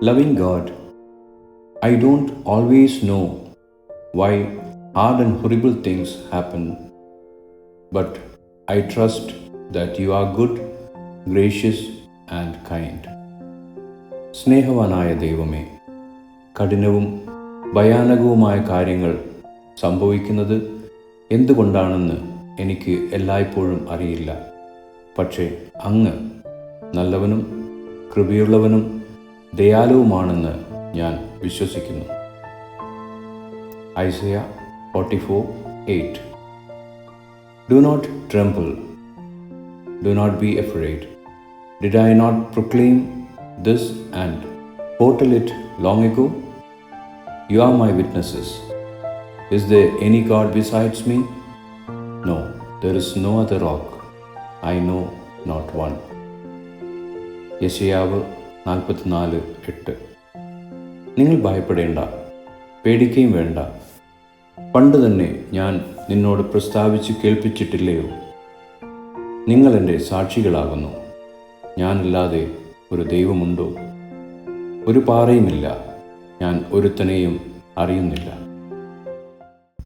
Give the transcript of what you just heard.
Loving God, I don't always know why hard and horrible things happen, but I trust that you are good, gracious and kind. സ്നേഹവാനായ ദൈവമേ, കഠിനവും ഭയാനകവുമായ കാര്യങ്ങൾ സംഭവിക്കുന്നത് എന്തുകൊണ്ടാണെന്ന് എനിക്ക് എല്ലായ്പ്പോഴും അറിയില്ല. പക്ഷേ അങ്ങ് നല്ലവനും കൃപയുള്ളവനും ദയാലുവുമാണെന്ന് ഞാൻ വിശ്വസിക്കുന്നു. Isaiah 44:8. Do not tremble, do not be afraid. Did I not proclaim this and foretell it long ago? You are my witnesses. Is there any God besides me? No, there is no other rock. I know not one. യെശയ്യാവ് 44:8. നിങ്ങൾ ഭയപ്പെടേണ്ട, പേടിക്കുകയും വേണ്ട. പണ്ട് തന്നെ ഞാൻ നിന്നോട് പ്രസ്താവിച്ച് കേൾപ്പിച്ചിട്ടില്ലയോ? നിങ്ങൾ എൻ്റെ സാക്ഷികളാകുന്നു. ഞാനല്ലാതെ ഒരു ദൈവമുണ്ടോ? ഒരു പാറയുമില്ല, ഞാൻ ഒരുത്തനെയും അറിയുന്നില്ല.